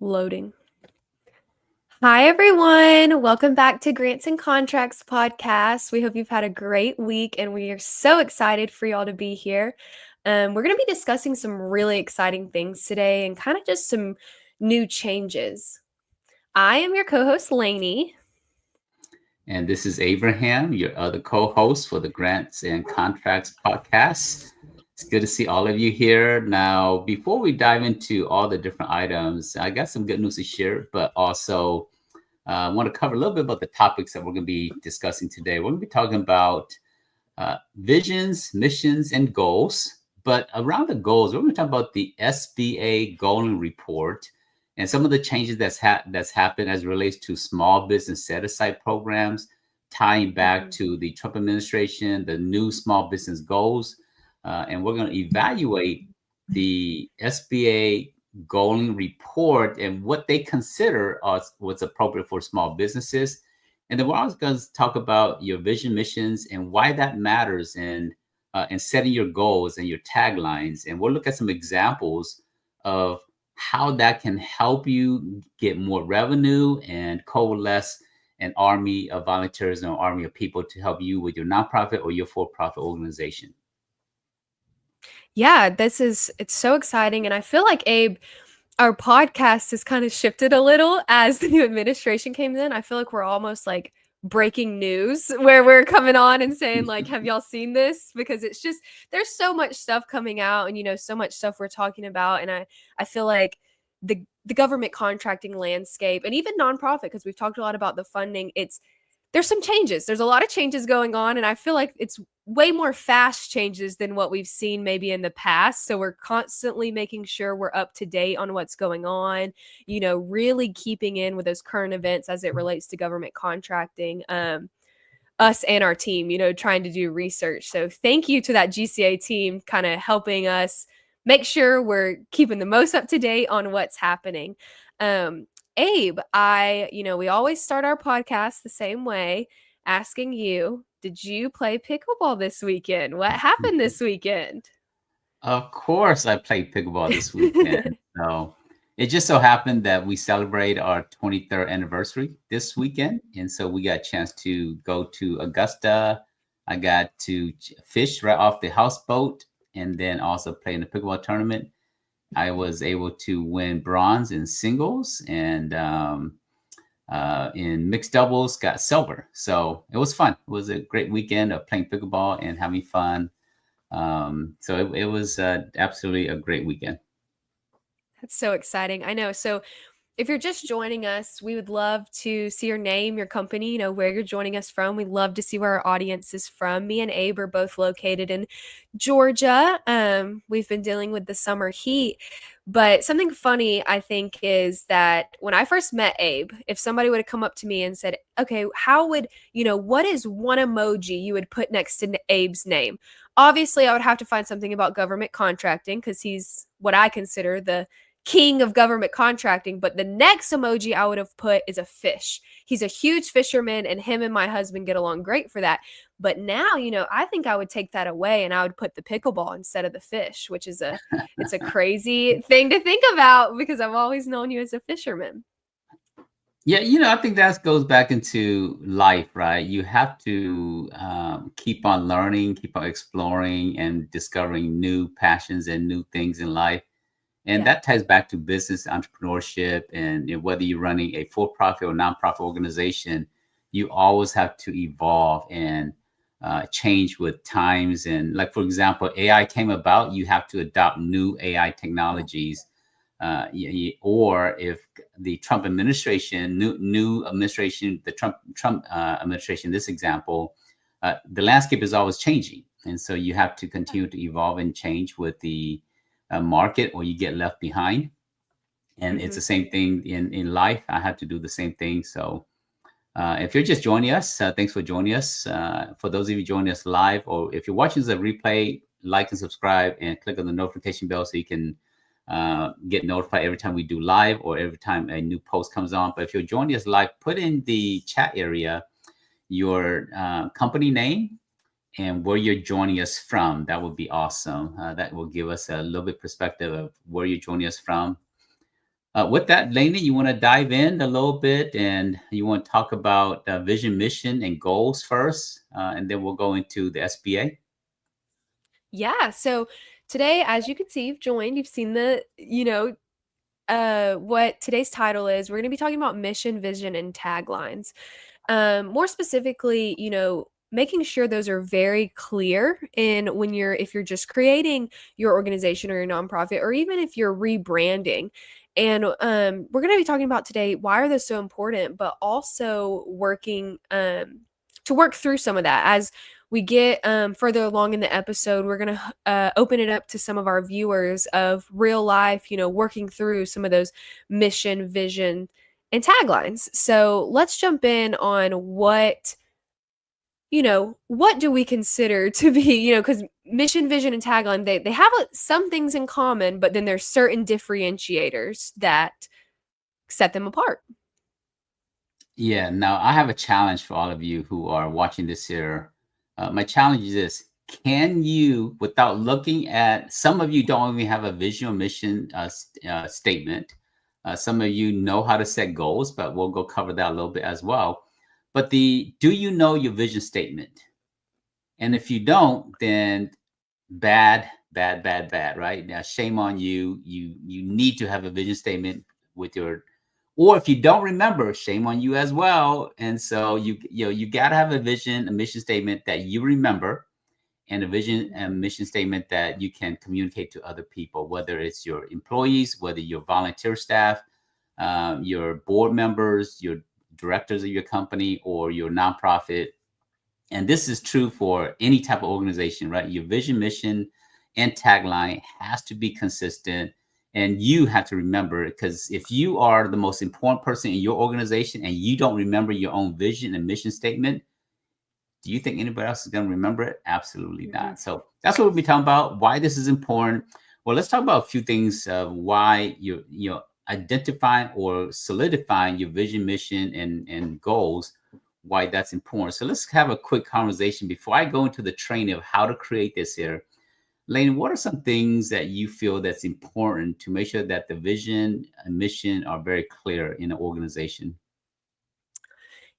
Loading. Hi, everyone. Welcome back to Grants and Contracts podcast. We hope you've had a great week, and we are so excited for y'all to be here. We're going to be discussing some really exciting things today and kind of just some new changes. I am your co-host, Lainey. And this is Abraham, your other co-host for the Grants and Contracts podcast. It's good to see all of you here. Now, before we dive into all the different items, I got some good news to share, but also I want to cover a little bit about the topics that we're going to be discussing today. We're going to be talking about visions, missions, and goals. But around the goals, we're going to talk about the SBA Golden Report and some of the changes that's happened as it relates to small business set-aside programs, tying back to the Trump administration, the new small business goals. And we're going to evaluate the SBA Golden Report and what they consider as what's appropriate for small businesses. And then we're also going to talk about your vision, missions, and why that matters, and setting your goals and your taglines. And we'll look at some examples of how that can help you get more revenue and coalesce an army of volunteers and an army of people to help you with your nonprofit or your for-profit organization. Yeah, it's so exciting. And I feel like, Abe, our podcast has kind of shifted a little as the new administration came in. I feel like we're almost like breaking news where we're coming on and saying like, have y'all seen this? Because it's just, there's so much stuff coming out and, so much stuff we're talking about. And I feel like the government contracting landscape and even nonprofit, because we've talked a lot about the funding, there's some changes. There's a lot of changes going on. And I feel like it's way more fast changes than what we've seen maybe in the past. So we're constantly making sure we're up to date on what's going on, really keeping in with those current events as it relates to government contracting. Us and our team, trying to do research. So thank you to that GCA team kind of helping us make sure we're keeping the most up to date on what's happening. Abe, we always start our podcast the same way, asking you, did you play pickleball this weekend? What happened this weekend? Of course, I played pickleball this weekend. So it just so happened that we celebrate our 23rd anniversary this weekend. And so we got a chance to go to Augusta. I got to fish right off the houseboat and then also play in the pickleball tournament. I was able to win bronze in singles, and in mixed doubles got silver. So it was fun. It was a great weekend of playing pickleball and having fun. So it was absolutely a great weekend. That's so exciting. I know. So if you're just joining us, we would love to see your name, your company, where you're joining us from. We'd love to see where our audience is from. Me and Abe are both located in Georgia. We've been dealing with the summer heat. But something funny, I think, is that when I first met Abe, if somebody would have come up to me and said, okay, what is one emoji you would put next to Abe's name? Obviously, I would have to find something about government contracting because he's what I consider the king of government contracting. But the next emoji I would have put is a fish. He's a huge fisherman, and him and my husband get along great for that. But now, I think I would take that away and I would put the pickleball instead of the fish, which is it's a crazy thing to think about because I've always known you as a fisherman. Yeah, I think that goes back into life, right? You have to keep on learning, keep on exploring, and discovering new passions and new things in life. And that ties back to business entrepreneurship. And whether you're running a for-profit or nonprofit organization, you always have to evolve and change with times. And like, for example, AI came about, you have to adopt new AI technologies. Or if the Trump administration, new administration, the Trump administration, this example, the landscape is always changing. And so you have to continue to evolve and change with the market, or you get left behind. And it's the same thing in life. I have to do the same thing. So if you're just joining us, thanks for joining us. For those of you joining us live, or if you're watching the replay, like and subscribe and click on the notification bell so you can get notified every time we do live or every time a new post comes on. But if you're joining us live, put in the chat area your company name and where you're joining us from. That would be awesome. That will give us a little bit perspective of where you're joining us from. With that, Lainey, you want to dive in a little bit and you want to talk about vision, mission, and goals first, and then we'll go into the SBA. Yeah. So today, as you can see, you've seen what today's title is. We're going to be talking about mission, vision, and taglines. More specifically, making sure those are very clear in if you're just creating your organization or your nonprofit, or even if you're rebranding. And we're going to be talking about today, why are those so important, but also working to work through some of that as we get further along in the episode. We're going to open it up to some of our viewers of real life, working through some of those mission, vision, and taglines. So let's jump in on what do we consider to be, because mission, vision, and tagline, they have some things in common, but then there's certain differentiators that set them apart. Yeah, now I have a challenge for all of you who are watching this here. My challenge is this: can you, without looking at, some of you don't even have a vision or mission statement. Some of you know how to set goals, but we'll go cover that a little bit as well. But do you know your vision statement? And if you don't, then bad, bad, bad, bad, right? Now, shame on you. You need to have a vision statement with your, or if you don't remember, shame on you as well. And so you got to have a vision, a mission statement that you remember, and a vision and mission statement that you can communicate to other people, whether it's your employees, whether your volunteer staff, your board members, your directors of your company, or your nonprofit. And this is true for any type of organization, right? Your vision, mission, and tagline has to be consistent. And you have to remember, because if you are the most important person in your organization and you don't remember your own vision and mission statement, do you think anybody else is going to remember it? Absolutely not. So that's what we'll be talking about, why this is important. Well, let's talk about a few things of why you're identifying or solidifying your vision, mission, and goals, why that's important. So let's have a quick conversation before I go into the training of how to create this here. Lane, what are some things that you feel that's important to make sure that the vision and mission are very clear in an organization?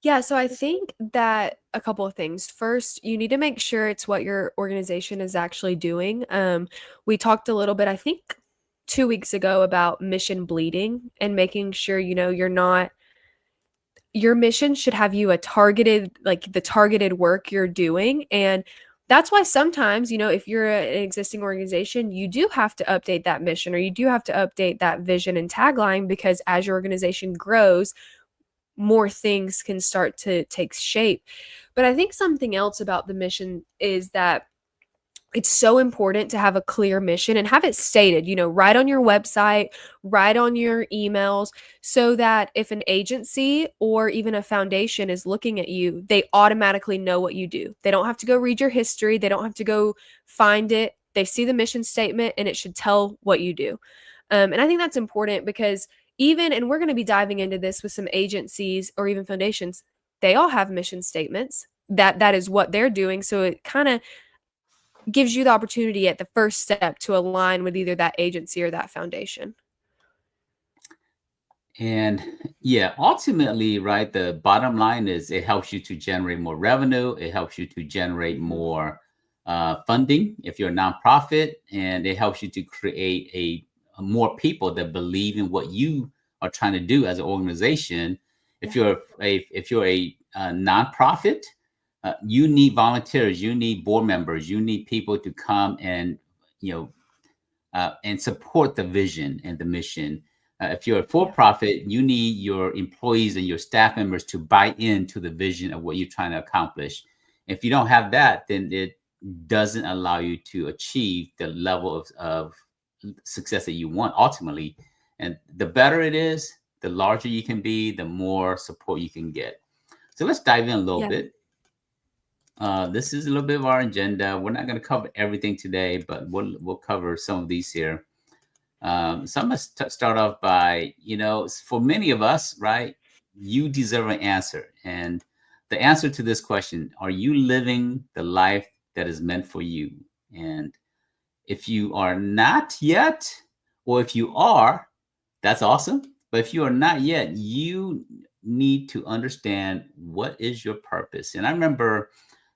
Yeah, so I think that a couple of things. First, you need to make sure it's what your organization is actually doing. We talked a little bit, I think, 2 weeks ago about mission bleeding and making sure, you're not your mission should have you the targeted work you're doing. And that's why sometimes, if you're an existing organization, you do have to update that mission, or you do have to update that vision and tagline, because as your organization grows, more things can start to take shape. But I think something else about the mission is that it's so important to have a clear mission and have it stated, right on your website, right on your emails, so that if an agency or even a foundation is looking at you, they automatically know what you do. They don't have to go read your history, they don't have to go find it. They see the mission statement and it should tell what you do. And I think that's important because and we're going to be diving into this with some agencies or even foundations, they all have mission statements. That is what they're doing. So it kind of gives you the opportunity at the first step to align with either that agency or that foundation. And yeah, ultimately, right, the bottom line is it helps you to generate more revenue. It helps you to generate more funding if you're a nonprofit, and it helps you to create more people that believe in what you are trying to do as an organization. If you're a nonprofit, you need volunteers, you need board members, you need people to come and and support the vision and the mission. If you're a for-profit, you need your employees and your staff members to buy into the vision of what you're trying to accomplish. If you don't have that, then it doesn't allow you to achieve the level of success that you want ultimately. And the better it is, the larger you can be, the more support you can get. So let's dive in a little bit. This is a little bit of our agenda. We're not going to cover everything today, but we'll cover some of these here. So I'm going to start off by, for many of us, right, you deserve an answer. And the answer to this question, are you living the life that is meant for you? And if you are not yet, or if you are, That's awesome. But if you are not yet, you need to understand what is your purpose. And I remember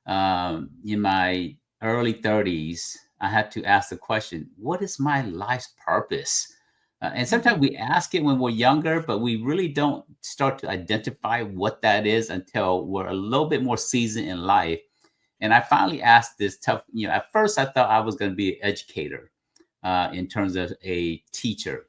in my early 30s, I had to ask the question, what is my life's purpose? And sometimes Mhm. we ask it when we're younger, but we really don't start to identify what that is until we're a little bit more seasoned in life. And I finally asked this tough, at first I thought I was going to be an educator in terms of a teacher.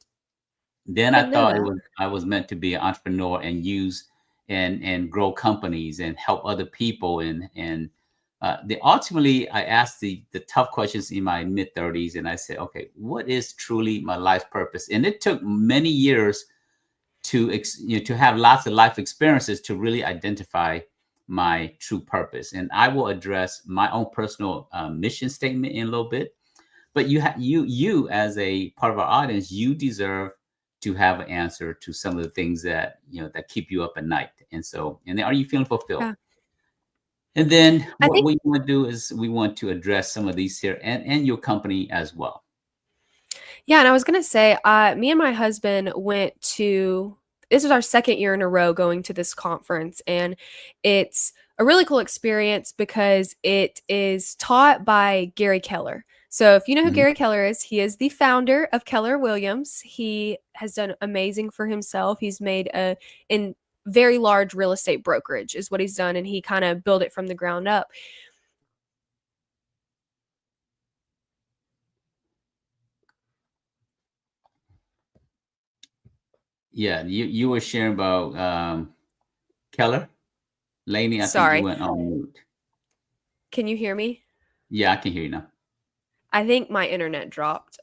Then I I didn't know thought that. I was meant to be an entrepreneur and use and grow companies and help other people the ultimately I asked the tough questions in my mid 30s and I said, okay, what is truly my life purpose? And it took many years to have lots of life experiences to really identify my true purpose. And I will address my own personal mission statement in a little bit, but you as a part of our audience, you deserve to have an answer to some of the things that that keep you up at night. And then are you feeling fulfilled? Yeah. And then I what think we want to do is we want to address some of these here and your company as well. Yeah, and I was gonna say, me and my husband went to this was our second year in a row going to this conference, and it's a really cool experience because it is taught by Gary Keller. So if you know who Mhm. Gary Keller is, he is the founder of Keller Williams. He has done amazing for himself. He's made a in very large real estate brokerage is what he's done, and he kind of built it from the ground up. Yeah, you were sharing about Keller. Lainey, I think you Sorry, went on mute. can you hear me? Yeah, I can hear you now. I think my internet dropped.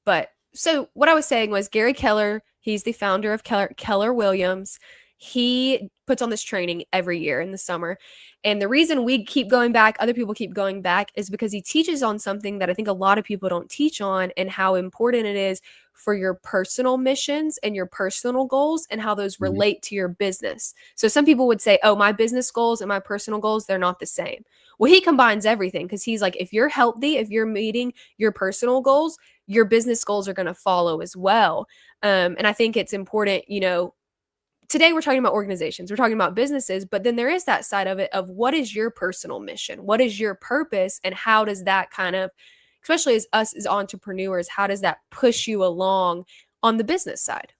But so what I was saying was Gary Keller, he's the founder of Keller Williams. He puts on this training every year in the summer. And the reason we keep going back, other people keep going back, is because he teaches on something that I think a lot of people don't teach on, and how important it is for your personal missions and your personal goals and how those Mhm. relate to your business. So some people would say, oh, my business goals and my personal goals, they're not the same. Well, he combines everything because he's like, if you're healthy, if you're meeting your personal goals, your business goals are going to follow as well. And I think it's important, today we're talking about organizations, we're talking about businesses, but then there is that side of it of what is your personal mission? What is your purpose? And how does that kind of, especially as us as entrepreneurs, how does that push you along on the business side?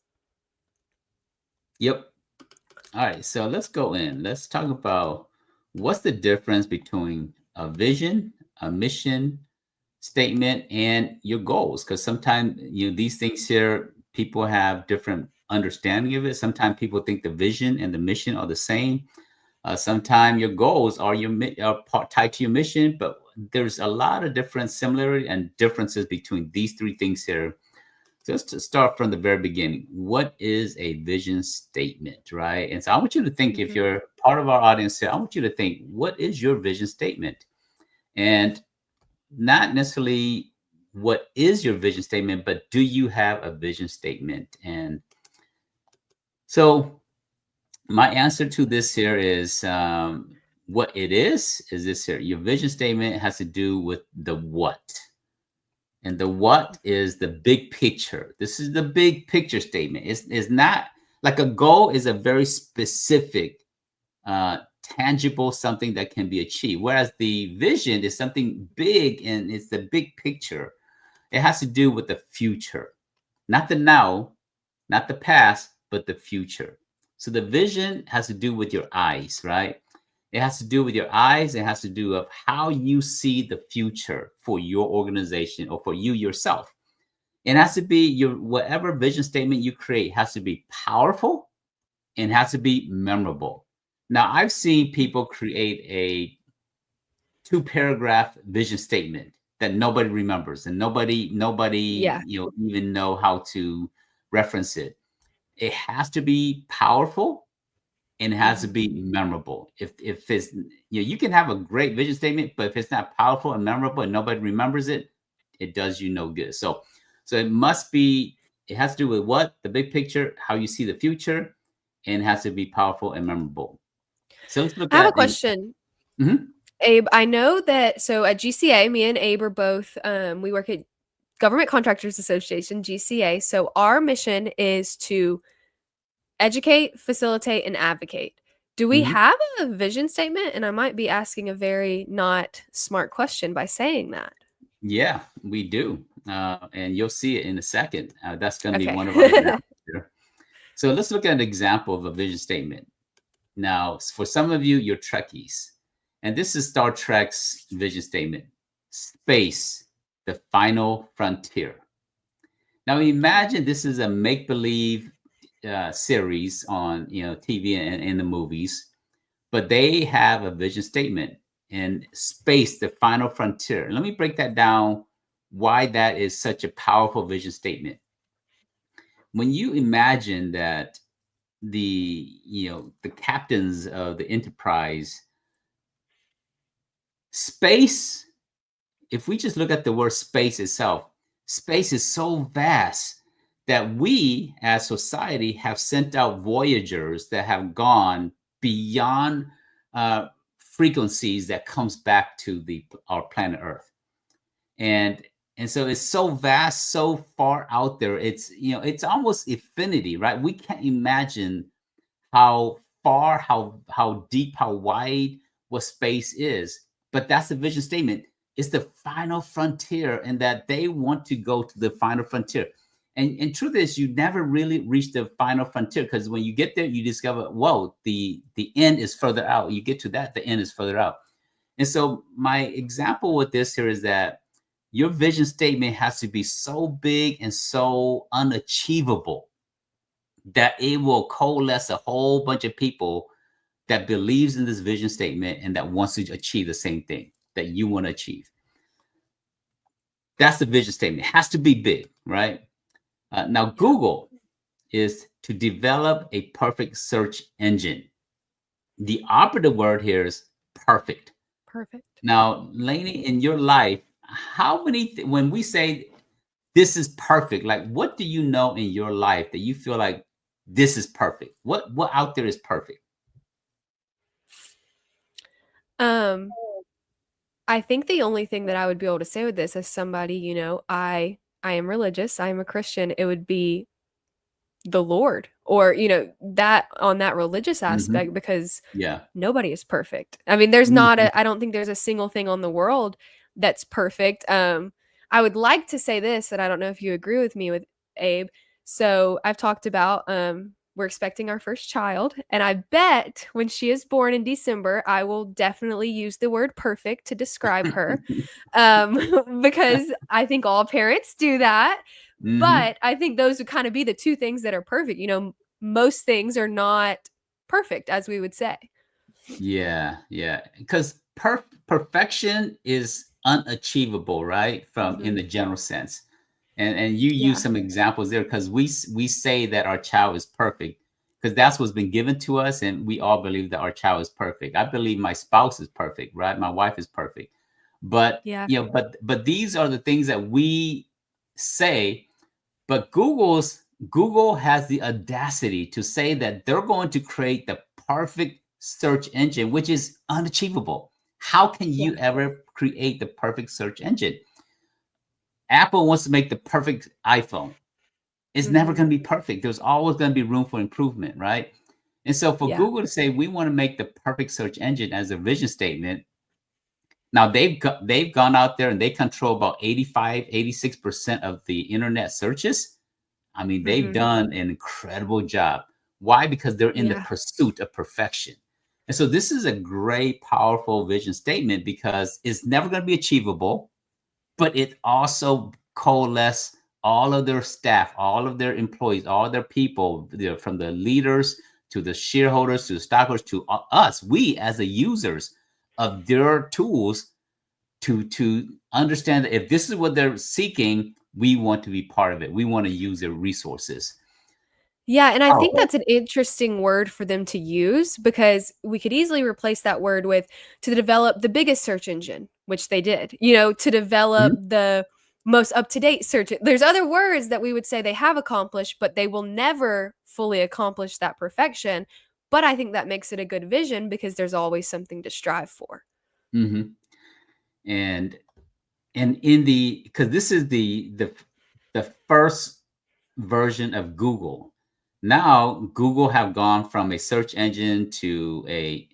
Yep. All right, so let's go in. Let's talk about what's the difference between a vision, a mission statement, and your goals. Because sometimes these things here, people have different understanding of it. Sometimes people think the vision and the mission are the same. Sometimes your goals are tied to your mission, but there's a lot of different similarity and differences between these three things here. Just to start from the very beginning, what is a vision statement, right? And so I want you to think, if Mhm. you're part of our audience here, I want you to think, what is your vision statement? And not necessarily what is your vision statement, but do you have a vision statement? And so my answer to this here is what it is this here. Your vision statement has to do with the what. And the what is the big picture. This is the big picture statement. It's not like a goal is a very specific, tangible something that can be achieved. Whereas the vision is something big and it's the big picture. It has to do with the future, not the now, not the past, but the future. So the vision has to do with your eyes, right? It has to do with your eyes. It has to do with how you see the future for your organization or for you yourself. It has to be your whatever vision statement you create has to be powerful and has to be memorable. Now, I've seen people create a two-paragraph vision statement that nobody remembers and nobody Yeah. even know how to reference it. It has to be powerful and it has to Mhm. be memorable. If it's you can have a great vision statement, but if it's not powerful and memorable and nobody remembers it, it does you no good. So it must be. It has to do with what the big picture, how you see the future, and it has to be powerful and memorable. So let's look I have a at the. question. Mhm. Abe, I know that so at GCA, me and Abe are both we work at Government Contractors Association, GCA. So our mission is to educate, facilitate, and advocate. Do we Mhm. have a vision statement? And I might be asking a very not smart question by saying that. Yeah, we do. And you'll see it in a second. That's going to be Okay. one of our examples here. So let's look at an example of a vision statement. Now, for some of you, you're Trekkies. And this is Star Trek's vision statement: space, the final frontier. Now, imagine this is a make believe series on TV and in the movies, but they have a vision statement and space, the final frontier. Let me break that down. Why that is such a powerful vision statement. When you imagine that the captains of the Enterprise, space, if we just look at the word space itself, space is so vast that we as society have sent out voyagers that have gone beyond uh, frequencies that comes back to our planet Earth. And so it's so vast, so far out there. It's almost infinity, right? We can't imagine how far, how deep, how wide what space is. But that's the vision statement. It's the final frontier, and that they want to go to the final frontier. And truth is, you never really reach the final frontier, because when you get there, you discover, whoa, the end is further out. You get to that, the end is further out. And so my example with this here is that your vision statement has to be so big and so unachievable that it will coalesce a whole bunch of people that believes in this vision statement and that wants to achieve the same thing that you want to achieve. That's the vision statement. It has to be big, right? Now, Yeah. Google is to develop a perfect search engine. The operative word here is perfect. Perfect. Now, Lainey, in your life, how many, when we say this is perfect, like what do you know in your life that you feel like this is perfect? What out there is perfect? Um, I think the only thing that I would be able to say with this as somebody, I am religious, I am a Christian, it would be the Lord, or, that on that religious Hmm. aspect, because Yeah. nobody is perfect. I mean, there's not Mhm. a I don't think there's a single thing on the world that's perfect. I would like to say this, that I don't know if you agree with me with Abe. So I've talked about we're expecting our first child, and I bet when she is born in December, I will definitely use the word perfect to describe her, because I think all parents do that. Hmm. But I think those would kind of be the two things that are perfect. Most things are not perfect, as we would say. Yeah, yeah. Because perfection is unachievable, right? From in Mhm. the general sense, and you use Yeah. some examples there because we say that our child is perfect because that's what's been given to us, and we all believe that our child is perfect. I believe my spouse is perfect, right? My wife is perfect, but Yeah. but these are the things that we say. But Google has the audacity to say that they're going to create the perfect search engine, which is unachievable. How can Yeah. you ever create the perfect search engine? Apple wants to make the perfect iPhone. It's never Mhm. going to be perfect. There's always going to be room for improvement, right? And so for Yeah. Google to say we want to make the perfect search engine as a vision statement, now they've gone out there and they control about 85, 86% of the internet searches. I mean, they've Mhm. done an incredible job. Why? Because they're in the Yeah. pursuit of perfection. And so this is a great, powerful vision statement because it's never going to be achievable, but it also coalesce all of their staff, all of their employees, all their people, from the leaders to the shareholders to the stockholders to us, we as the users of their tools, to understand that if this is what they're seeking, we want to be part of it. We want to use their resources. Yeah, and I think Powerful. that's an interesting word for them to use, because we could easily replace that word with to develop the biggest search engine, which they did, to develop Mhm. the most up-to-date search. There's other words that we would say they have accomplished, but they will never fully accomplish that perfection. But I think that makes it a good vision because there's always something to strive for. Mhm. And And because this is the first version of Google. Now Google have gone from a search engine to a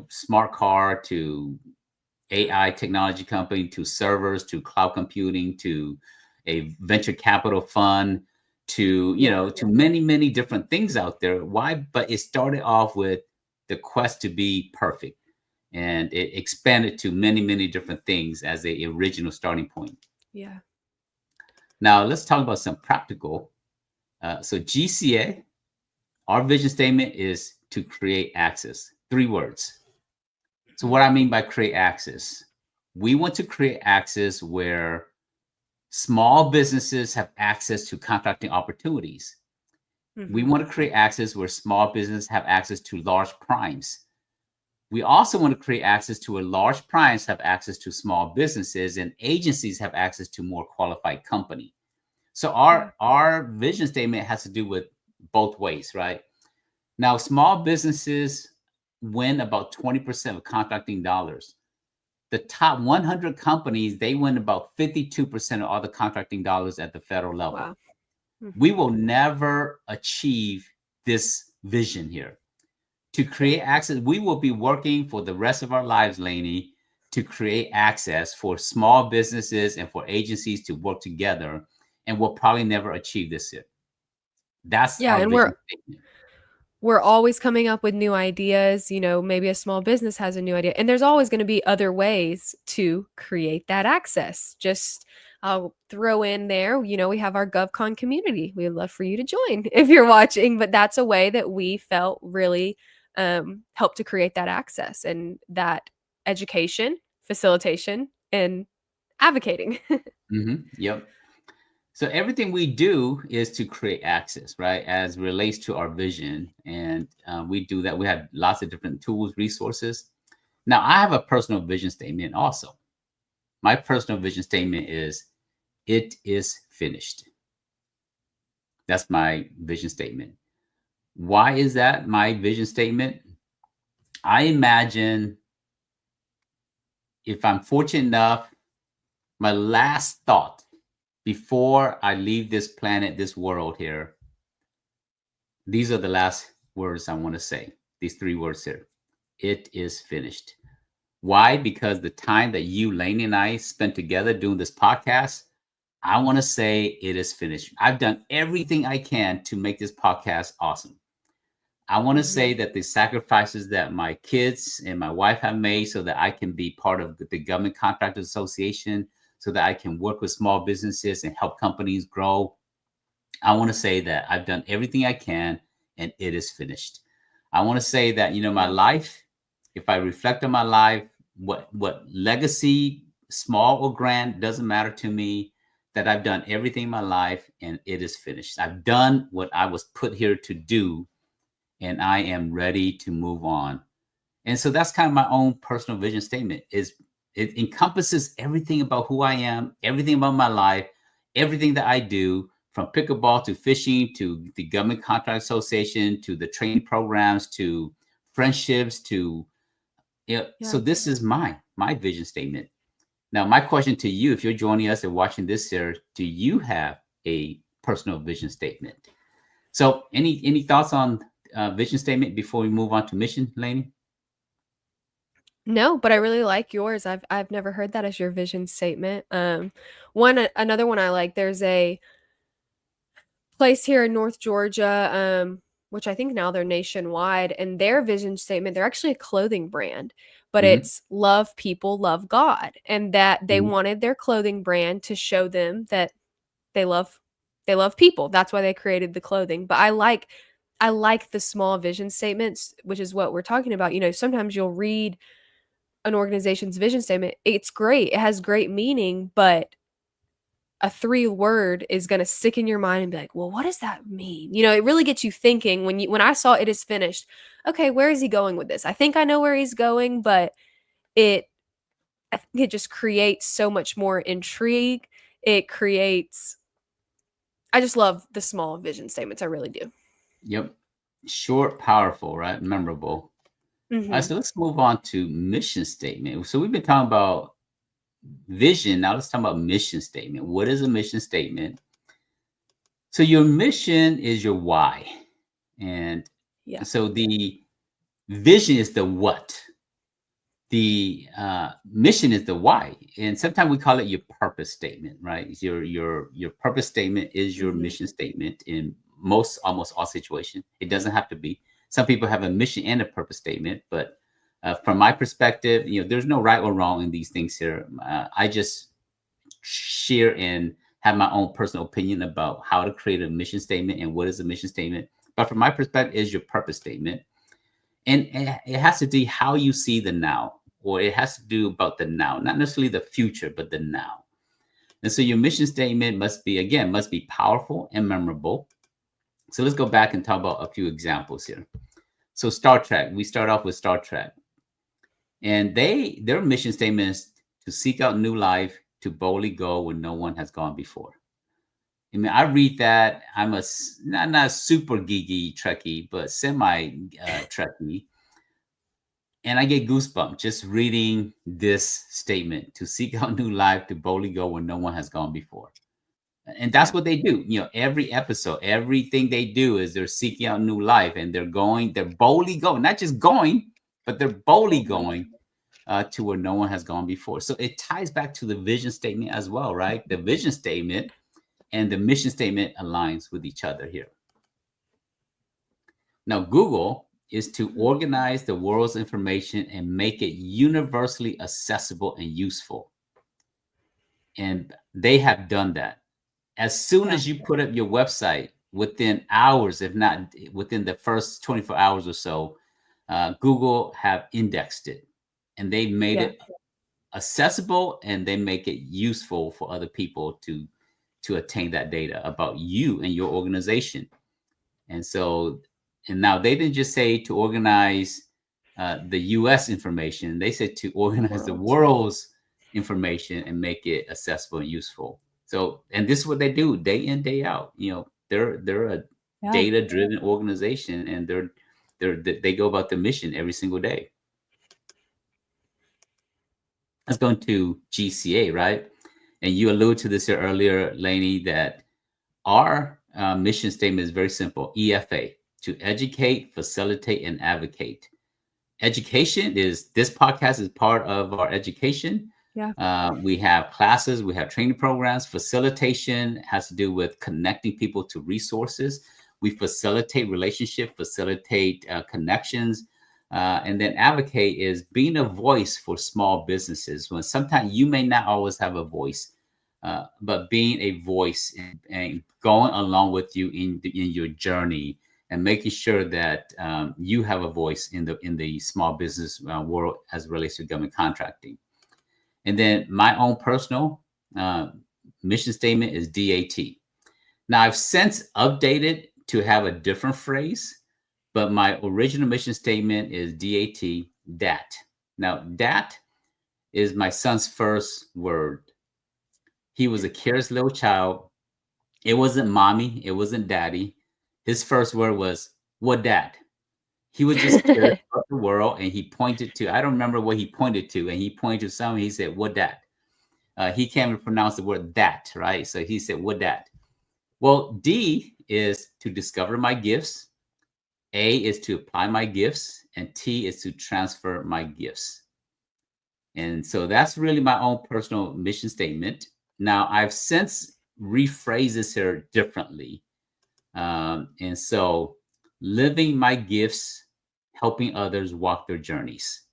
smart car to AI technology company to servers to cloud computing to a venture capital fund to Yeah. to many different things out there. Why? But it started off with the quest to be perfect, and it expanded to many different things as a original starting point. Yeah. Now let's talk about some practical. So GCA, our vision statement is to create access. 3 words. So Mhm. what I mean by create access, we want to create access where small businesses have access to contracting opportunities. We Mhm. want to create access where small businesses have access to large primes. We also want to create access to where large primes have access to small businesses and agencies have access to more qualified company. So Yeah. our vision statement has to do with both ways, right? Now, small businesses win about 20% of contracting dollars. The top 100 companies, they win about 52% of all the contracting dollars at the federal level. Wow. We Mhm. will never achieve this vision here. To create access, we will be working for the rest of our lives, Lainey, to create access for small businesses and for agencies to work together. And we'll probably never achieve this here. That's Yeah, our and vision statement. we're always coming up with new ideas. Maybe a small business has a new idea, and there's always going to be other ways to create that access. Just I'll throw in there, we have our GovCon community. We'd love for you to join if you're watching, but that's a way that we felt really helped to create that access and that education, facilitation, and advocating. Yep. So everything we do is to create access, right? As relates to our vision, and we do that. We have lots of different tools, resources. Now, I have a personal vision statement also. My personal vision statement is, "It is finished." That's my vision statement. Why is that my vision statement? I imagine if I'm fortunate enough, my last thought before I leave this planet, this world here, these are the last words I want to say. These 3 words here. It is finished. Why? Because the time that you, Lainey, and I spent together doing this podcast, I want to say it is finished. I've done everything I can to make this podcast awesome. I want to say Mhm. that the sacrifices that my kids and my wife have made so that I can be part of the Government Contractors Association, so that I can work with small businesses and help companies grow. I want to say that I've done everything I can and it is finished. I want to say that, my Yeah. life, if I reflect on my life, what legacy, small or grand, doesn't matter to me, that I've done everything in my life and it is finished. I've done what I was put here to do and I am ready to move on. And so that's kind of my own personal vision statement. Is it encompasses everything about who I am, everything about my life, everything that I do, from pickleball to fishing to the Government Contract Association to the training programs to friendships to Yeah. so this is my vision statement. Now, my question to you, if you're joining us and watching this here, do you have a personal vision statement? So, any thoughts on vision statement before we move on to mission, Lainey? No, but I really like yours. I've never heard that as your vision statement. Another one I like, there's a place here in North Georgia, which I think now they're nationwide, and their vision statement, they're actually a clothing brand, but Mm-hmm, it's love people, love God. And that they mm-hmm, wanted their clothing brand to show them that they love they love people. That's why they created the clothing. But I like the small vision statements, which is what we're talking about. Sometimes you'll read an organization's vision statement. It's great. It has great meaning, but a 3 word is going to stick in your mind and be like, well, what does that mean? It really gets you thinking when I saw it is finished. Okay, where is he going with this? I think I know where he's going, but it I think it just creates so much more intrigue. It creates I just love the small vision statements. I really do. yep. Short, powerful, right? Memorable. All right, Mhm. so let's move on to mission statement. So we've been talking about vision. Now let's talk about mission statement. What is a mission statement? So your mission is your why. And Yeah. so the vision is the what. The mission is the why, and sometimes we call it your purpose statement, right? Your purpose statement is your Mhm. mission statement in almost all situations. It doesn't have to be. Some people have a mission and a purpose statement, but from my perspective, there's no right or wrong in these things here. I just share and have my own personal opinion about how to create a mission statement and what is a mission statement. But from my perspective, is your purpose statement, and it has to do how you see the now, or it has to do about the now, not necessarily the future, but the now. And so your mission statement must be powerful and memorable. So let's go back and talk about a few examples here. So Star Trek, we start off with Star Trek, and their mission statement is to seek out new life, to boldly go where no one has gone before. I mean, I read that. I'm not super geeky Trekkie, but semi Trekkie. And I get goosebumps just reading this statement: to seek out new life, to boldly go where no one has gone before. And that's Yeah. what they do. Every episode, everything they do is they're seeking out new life, and they're boldly going, not just going, but they're boldly Mhm. going to where no one has gone before. So it ties back to the vision statement as well, right? The vision statement and the mission statement aligns with each other here. Now, Google is to Mhm. organize the world's information and make it universally accessible and useful. And they have done that. As soon Yeah. as you put up your website, within hours, if not within the first 24 hours or so, Google have indexed it, and they made Yeah. it accessible, and they make it useful for other people to attain that data about you and your organization. And so, and now they didn't just say to organize the US information, they said to The organize the world. world's information and make it accessible and useful. So, and this is what they do day in, day out. They're a Yeah. data driven organization, and they go about the mission every single day. Let's go into GCA, right? And you alluded to this here earlier, Lainey, that our mission statement is very simple: EFA, to educate, facilitate, and advocate. Education is this podcast is part of our education. Yeah. We have classes, we have training programs. Facilitation has to do with connecting people to resources. We facilitate relationship, facilitate connections. And then advocate is being a voice for small businesses when sometimes you may not always have a voice, but being a voice and going along with you in your journey, and making sure that you have a voice in the small business world as it relates to government contracting. And then my own personal uh, mission statement is DAT. Now I've since updated to have a different phrase, but my original mission statement is DAT, DAT. Now DAT is my son's first word. He was a careless little child. It wasn't mommy, it wasn't daddy. His first word was what, dad? He was just curious about the world, and he pointed to, I don't remember what he pointed to, and he pointed to something. He said, what that? He can't even pronounce the word that, right? So he said, what that? Well, D is to discover my gifts. A is to apply my gifts, and T is to transfer my gifts. And so that's really my own personal mission statement. Now, I've since rephrased this here differently. And so, living my gifts, helping others walk their journeys.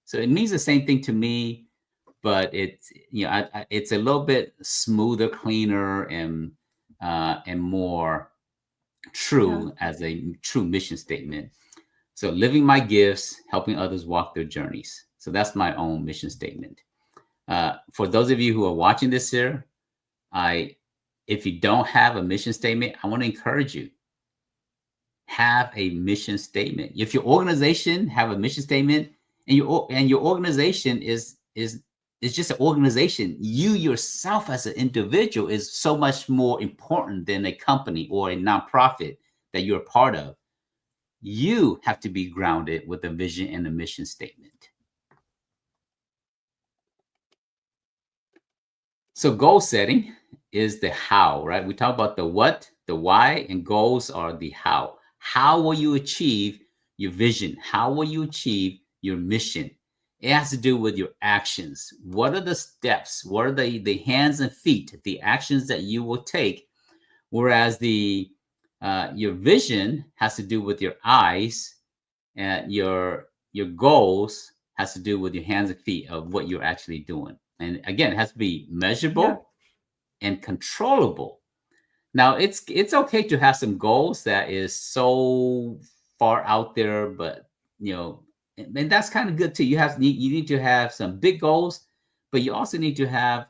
So it means the same thing to me, but it's it's a little bit smoother, cleaner, and more Yeah. true as a true mission statement. So living my gifts, helping others walk their journeys. So that's my own mission statement. For those of you who are watching this here, I if you don't have a mission statement, I want to encourage you, have a mission statement. If your organization have a mission statement, and your organization is just an organization, you yourself as an individual is so much more important than a company or a nonprofit that you're a part of. You have to be grounded with a vision and a mission statement. So goal setting is the how, right? We talk about the what, the why, and goals are the how. How will you achieve your vision? How will you achieve your mission? It has to do with your actions. What are the steps? What are the hands and feet, the actions that you will take? Whereas the your vision has to do with your eyes, and your goals has to do with your hands and feet of what you're actually doing. And again, it has to be Yeah. measurable and controllable. Now, it's okay to have some goals that is so far out there, but you know, and that's kind of good too. You need to have some big goals, but you also need to have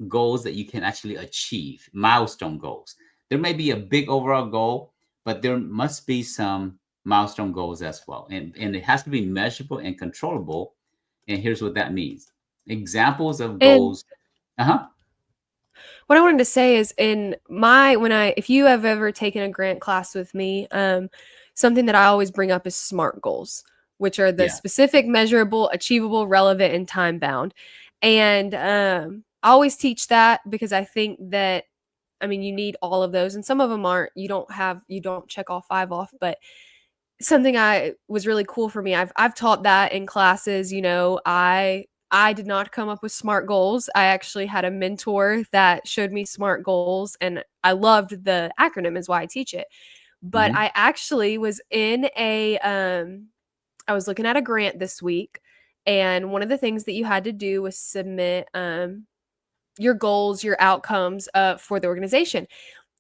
goals that you can actually achieve, milestone goals. There may be a big overall goal, but there must be some milestone goals as well. And it has to be measurable and controllable. And here's what that means. Examples of And goals. Uh-huh. what I wanted to say is in my when I if you have ever taken a grant class with me, something that I always bring up is SMART goals, which are the Yeah. specific, measurable, achievable, relevant, and time bound. And I always teach that because I think that I mean you need all of those, and some of them aren't. You don't check all five off, but something I was really cool for me. I've taught that in classes, you know, I did not come up with SMART goals. I actually had a mentor that showed me SMART goals and I loved the acronym is why I teach it. But Hmm. I actually was in a I was looking at a grant this week and one of the things that you had to do was submit your goals, your outcomes for the organization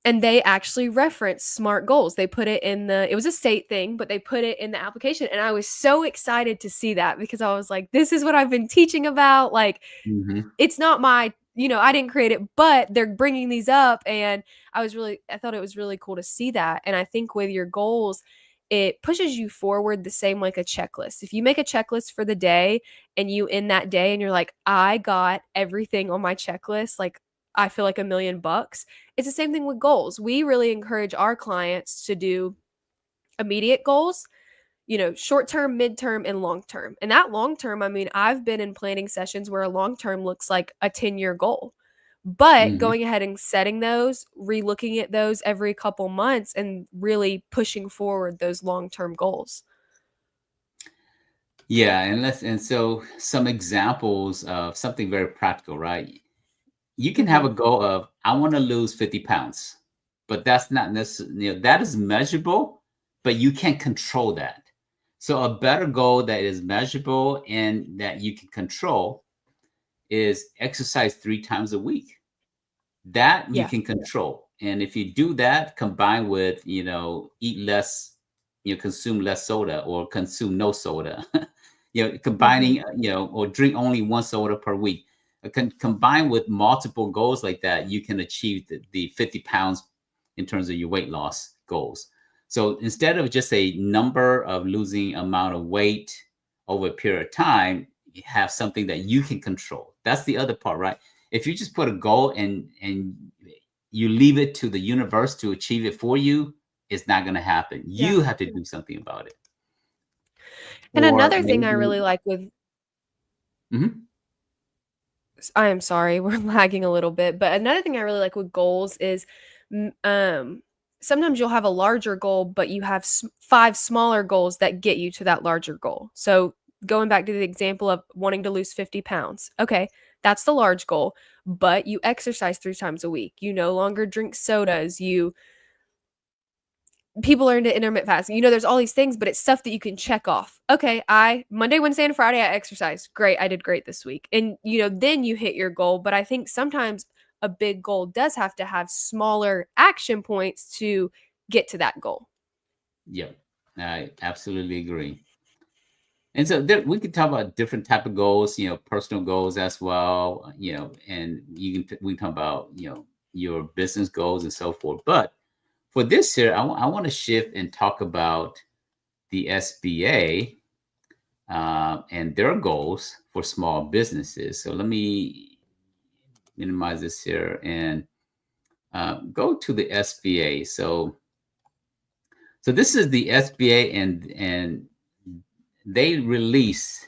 and they actually reference SMART goals. They put it in it was a state thing, but they put it in the application. And I was so excited to see that because I was like, this is what I've been teaching about. Like, Hmm. it's not my, I didn't create it, but they're bringing these up. And I thought it was really cool to see that. And I think with your goals, it pushes you forward the same like a checklist. If you make a checklist for the day and you end that day and you're like, I got everything on my checklist, like I feel like $1,000,000. It's the same thing with goals. We really encourage our clients to do immediate goals, short term, midterm, and long term. And that long term, I mean, I've been in planning sessions where a long term looks like a 10-year goal. But Hmm. going ahead and setting those, re-looking at those every couple months and really pushing forward those long-term goals. Yeah, and so some examples of something very practical, right? You can have Mhm. a goal of I want to lose 50 pounds, but that's not necessarily, that is measurable, but you can't control that. So a better goal that is measurable and that you can control is exercise 3 times a week. That you Yeah. can control. And if you do that combined with, eat less, consume less soda or consume no soda, Mhm. combining, or drink only one soda per week, combined with multiple goals like that, you can achieve the 50 pounds in terms of your weight loss goals. So instead of just a number of losing amount of weight over a period of time, you have something that you can control. That's the other part, right? If you just put a goal and you leave it to the universe to achieve it for you, it's not going to happen. Yeah. You have to do something about it. And Or another thing I maybe, really like with mhm, I am sorry, we're lagging a little bit, but another thing I really like with goals is m sometimes you'll have a larger goal, but you have 5 smaller goals that get you to that larger goal. So, going back to the example of wanting to lose 50 pounds. Okay, that's the large goal, but you exercise 3 times a week. You no longer drink sodas, people are into intermittent fasting. There's all these things, but it's stuff that you can check off. Okay, I Monday, Wednesday, and Friday I exercised. Great, I did great this week. And then you hit your goal. But I think sometimes a big goal does have to have smaller action points to get to that goal. yeah, I absolutely agree. And so we could talk about different type of goals, personal goals as well, and we can talk about, your business goals and so forth. But for this year, I want to shift and talk about the SBA and their goals for small businesses. So let me minimize this here and go to the SBA. So this is the SBA, and they release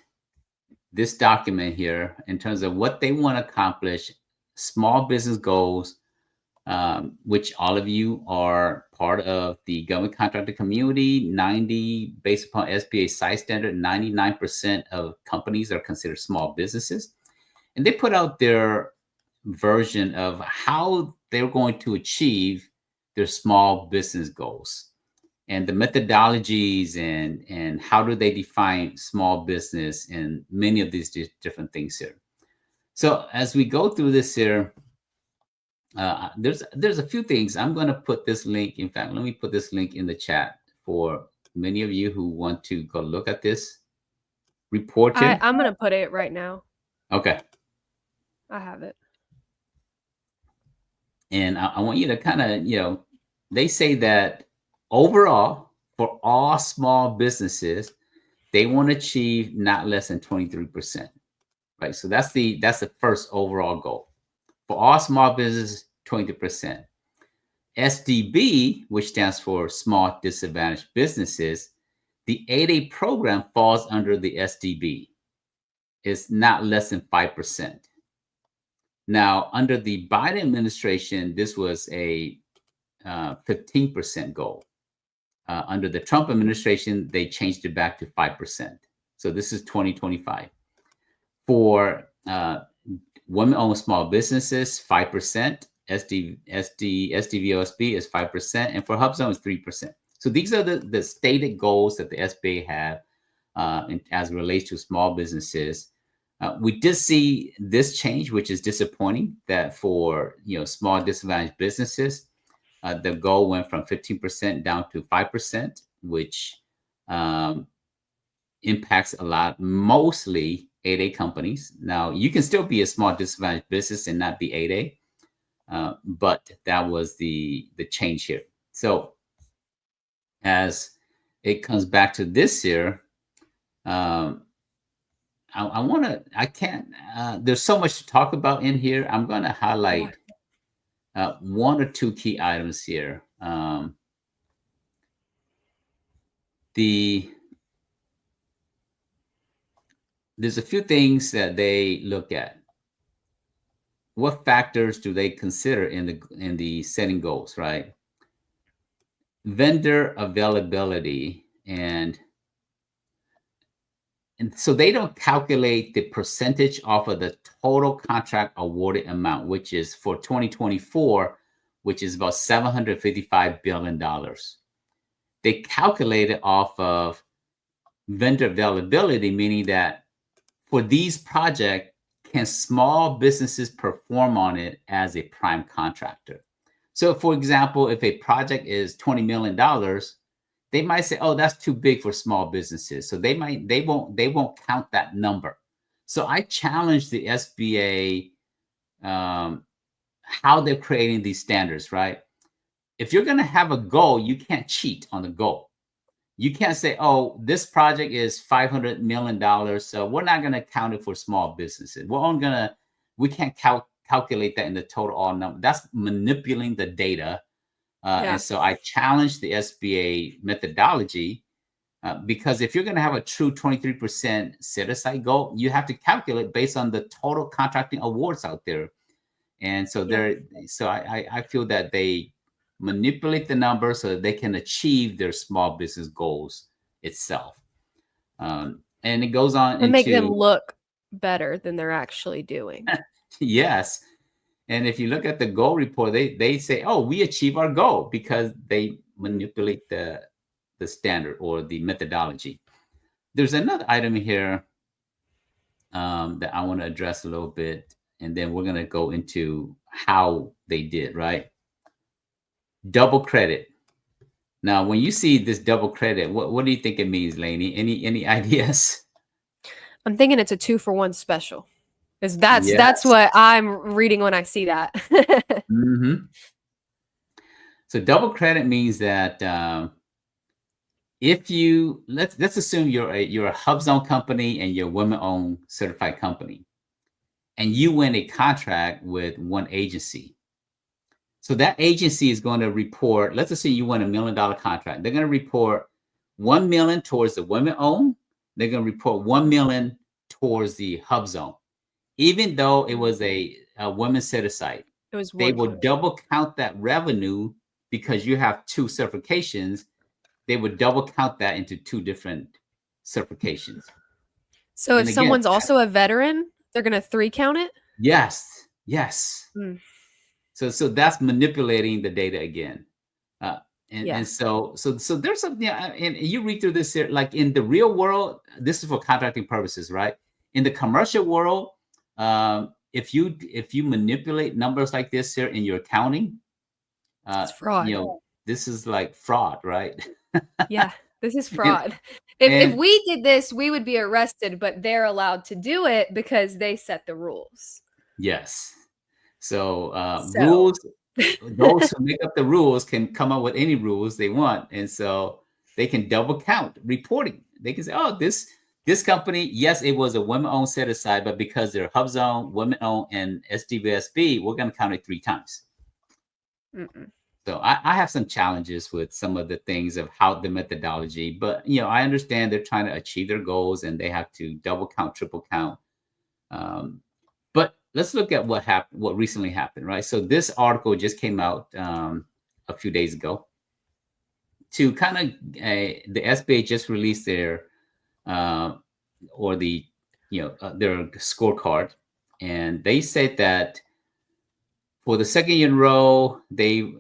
this document here in terms of what they want to accomplish small business goals, which all of you are part of the government contractor community. 90, based upon SBA site standard, 99% of companies are considered small businesses. And they put out their version of how they're going to achieve their small business goals and the methodologies and how do they define small business and many of these different things here. So as we go through this here, there's a few things. I'm going to put this link. In fact, let me put this link in the chat for many of you who want to go look at this report here. I'm gonna put it right now. Okay. I have it. And I want you to kind of, they say that overall, for all small businesses, they want to achieve not less than 23%. Right. So that's the first overall goal. For all small businesses, 20%. SDB, which stands for Small Disadvantaged Businesses, the 8A program falls under the SDB. It's not less than 5%. Now, under the Biden administration, this was a 15% goal. Under the Trump administration, they changed it back to 5%. So this is 2025. For women-owned small businesses, 5%. SDVOSB is 5%, and for HubZone is 3%. So these are the stated goals that the SBA have as it relates to small businesses. We did see this change, which is disappointing, that for small disadvantaged businesses, the goal went from 15% down to 5%, which impacts a lot, mostly 8A companies. Now, you can still be a small disadvantaged business and not be 8A, but that was the change here. So as it comes back to this year, there's so much to talk about in here. I'm going to highlight one or two key items here. There's a few things that they look at. What factors do they consider in the setting goals, right? Vendor availability, and so they don't calculate the percentage off of the total contract awarded amount, which is for 2024, which is about $755 billion. They calculate it off of vendor availability, meaning that for these projects, can small businesses perform on it as a prime contractor? So, for example, if a project is $20 million, they might say, "Oh, that's too big for small businesses." So they won't count that number. So I challenge the SBA how they're creating these standards, right? If you're going to have a goal, you can't cheat on the goal. You can't say, "Oh, this project is $500 million, so we're not going to count it for small businesses. We can't calculate that in the total all number." That's manipulating the data. And so I challenge the SBA methodology because if you're going to have a true 23% set aside goal, you have to calculate based on the total contracting awards out there. And so I feel that they manipulate the numbers so that they can achieve their small business goals itself. And it goes on and make them look better than they're actually doing. Yes. And if you look at the goal report, they say, "Oh, we achieve our goal," because they manipulate the standard or the methodology. There's another item here that I want to address a little bit, and then we're going to go into how they did, right? Double credit. Now, when you see this double credit, what do you think it means, Lainey? Any ideas? I'm thinking it's a 2-for-1 special. Because that's what I'm reading when I see that. Mm-hmm. So double credit means that if you let's assume you're a HubZone company and you're a women-owned certified company, and you win a contract with one agency. So that agency is going to report. Let's assume you win $1 million contract. They're going to report $1 million towards the women-owned. They're going to report $1 million towards the HubZone, even though it was a women set aside. It was They one will point. double count that revenue because you have two certifications. They would double count that into two different certifications. So if And again, someone's also a veteran, they're going to 3 count it? yes, yes. Mm, So that's manipulating the data again. Uh, and yeah. so there's something, yeah, and you read through this here, like in the real world, this is for contracting purposes, right? In the commercial world, if you manipulate numbers like this here in your accounting, It's fraud. this is like fraud, right? Yeah, this is and fraud. If and we did this, we would be arrested, but they're allowed to do it because they set the rules. yes, so So, rules, those who make up the rules can come up with any rules they want, and so they can double count reporting. They can say, "Oh, this company, yes, it was a women-owned set aside, but because they're HubZone, women-owned, and SDVSB, we're going to count it 3 times." mm-mm. So I have some challenges with some of the things of how the methodology, but I understand they're trying to achieve their goals and they have to double count, triple count. Um, but let's look at what happened, what recently happened, right? So this article just came out a few days ago. To kind of the SBA just released their uh, or the their scorecard, and they said that for the second year in a row, they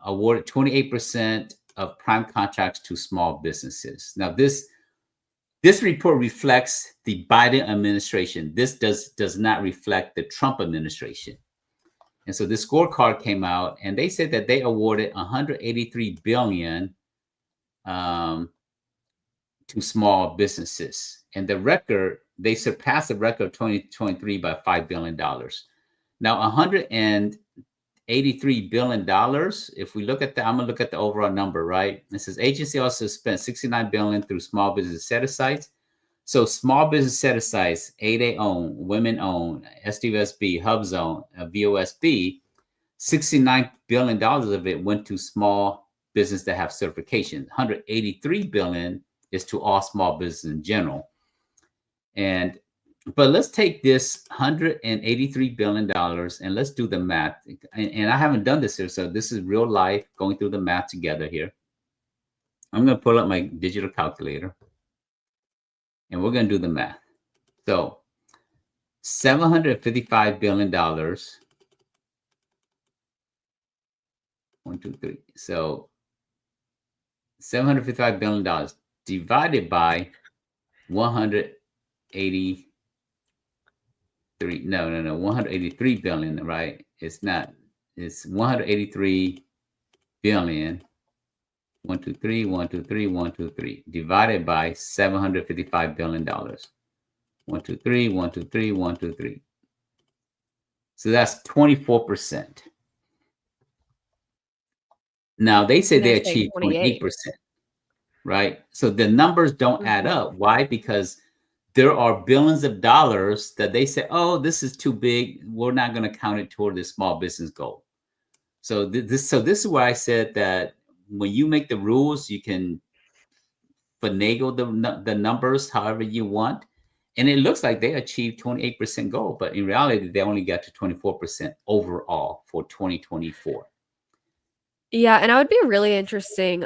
awarded 28% of prime contracts to small businesses. Now, this report reflects the Biden administration. This does not reflect the Trump administration. And so this scorecard came out, and they said that they awarded 183 billion to small businesses, and the record, they surpassed the record of 2023 by $5 billion. Now, 183 billion dollars. If we look at that, I'm gonna look at the overall number, right? It says agency also spent 69 billion through small business set asides. So small business set asides, 8A own, women own, SDVSB, HubZone, VOSB, $69 billion of it went to small business that have certification. 183 billion is to all small business in general. But let's take this $183 billion and let's do the math. And I haven't done this here, so this is real life going through the math together here. I'm going to pull up my digital calculator and we're going to do the math. So $755 billion. 1, 2, 3. So $755 billion divided by 183. No, 183 billion, right? It's not. It's 183 billion. 1, 2, 3, 1, 2, 3, 1, 2, 3 divided by $755 billion. 1, 2, 3, 1, 2, 3, 1, 2, 3. So that's 24%. Now they say they achieved 28%, right? So the numbers don't add up. Why? Because there are billions of dollars that they say, oh, this is too big. We're not going to count it toward the small business goal. So this is why I said that when you make the rules, you can finagle the numbers however you want. And it looks like they achieved 28% goal, but in reality, they only got to 24% overall for 2024. Yeah, and I would be really interested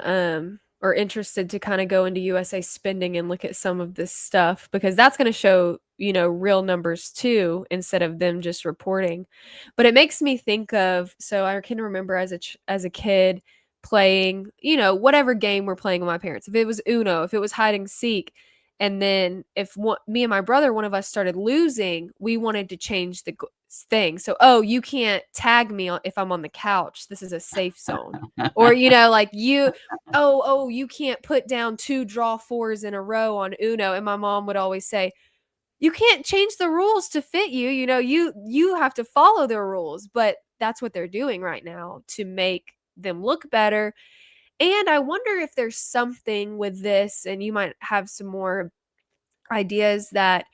to kind of go into USA spending and look at some of this stuff because that's going to show, real numbers too instead of them just reporting. But it makes me think of, so I can remember as a kid playing, whatever game we're playing with my parents. If it was Uno, if it was hide and seek, and then if me and my brother, one of us started losing, we wanted to change the thing. So, oh, you can't tag me if I'm on the couch. This is a safe zone. Or, like you can't put down 2 draw 4s in a row on Uno. And my mom would always say, you can't change the rules to fit you. You have to follow their rules. But that's what they're doing right now to make them look better. And I wonder if there's something with this, and you might have some more ideas that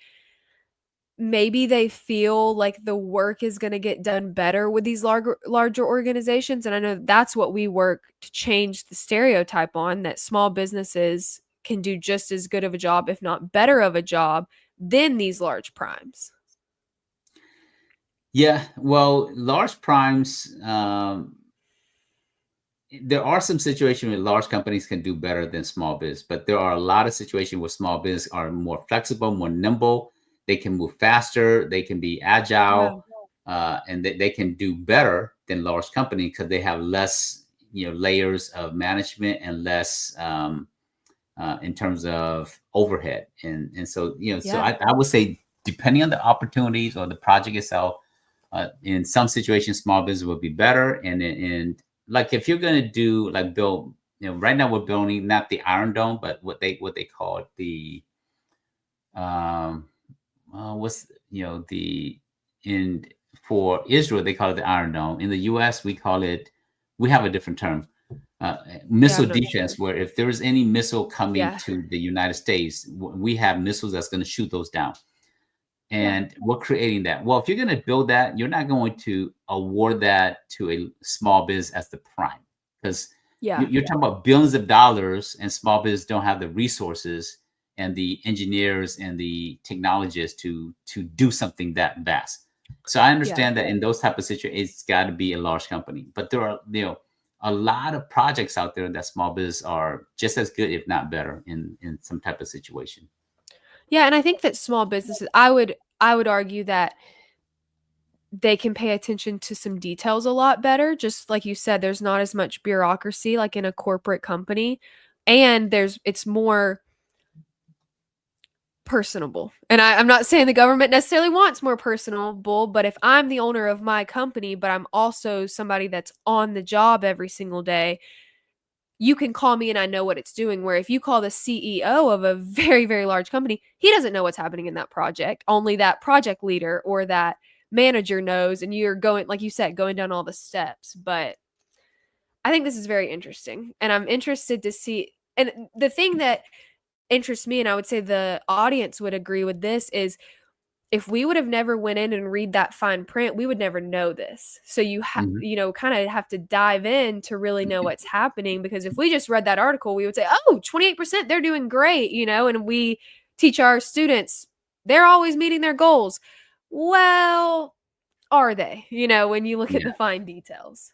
maybe they feel like the work is going to get done better with these larger organizations. And I know that's what we work to change the stereotype on, that small businesses can do just as good of a job, if not better of a job, than these large primes. Yeah, well, large primes, there are some situations where large companies can do better than small biz, but there are a lot of situations where small biz are more flexible, more nimble. They can move faster, they can be Yeah. agile, and they can do better than large company because they have less, layers of management and less in terms of overhead. And so, so Yeah. I would say depending on the opportunities or the project itself, in some situations, small business will be better. And like if you're going to do like build, right now we're building not the Iron Dome, but what they call it, the um, what's the in for Israel they call it the Iron Dome. In the U.S. we have a different term, Yeah, missile I'm not defense, sure. where if there is any missile coming Yeah. to the United States, we have missiles that's going to shoot those down. Yeah. And we're creating that. Well, if you're going to build that, you're not going to award that to a small biz as the prime, because Yeah. you're talking about billions of dollars, and small biz don't have the resources and the engineers and the technologists to do something that vast. So I Yeah. understand that in those type of situations, it's got to be a large company. But there are a lot of projects out there that small biz are just as good, if not better, in some type of situation. Yeah, and I think that small businesses, I would argue that they can pay attention to some details a lot better. Just like you said, there's not as much bureaucracy like in a corporate company, and it's more personable. And I'm not saying the government necessarily wants more personable, but if I'm the owner of my company, but I'm also somebody that's on the job every single day, you can call me and I know what it's doing. Where if you call the CEO of a very, very large company, he doesn't know what's happening in that project. Only that project leader or that manager knows. And you're going, like you said, going down all the steps. But I think this is very interesting. And I'm interested to see. And the thing that interests me, and I would say the audience would agree with this, is if we would have never went in and read that fine print, we would never know this. So Mhm. kind of have to dive in to really know what's happening, because if we just read that article, we would say, "Oh, 28%, they're doing great," and we teach our students they're always meeting their goals. Well, are they? When you look at Yeah. the fine details.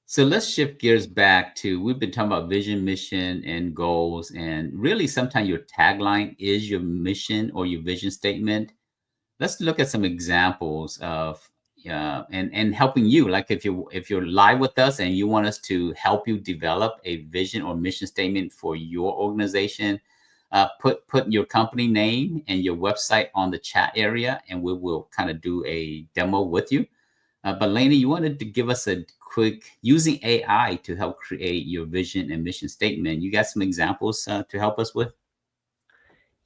So let's shift gears back to we've been talking about vision, mission, and goals. And really, sometimes your tagline is your mission or your vision statement. Let's look at some examples of and helping you. Like if you're live with us and you want us to help you develop a vision or mission statement for your organization, put your company name and your website on the chat area, and we will kind of do a demo with you. But Lainey, you wanted to give us a quick using AI to help create your vision and mission statement. You got some examples to help us with?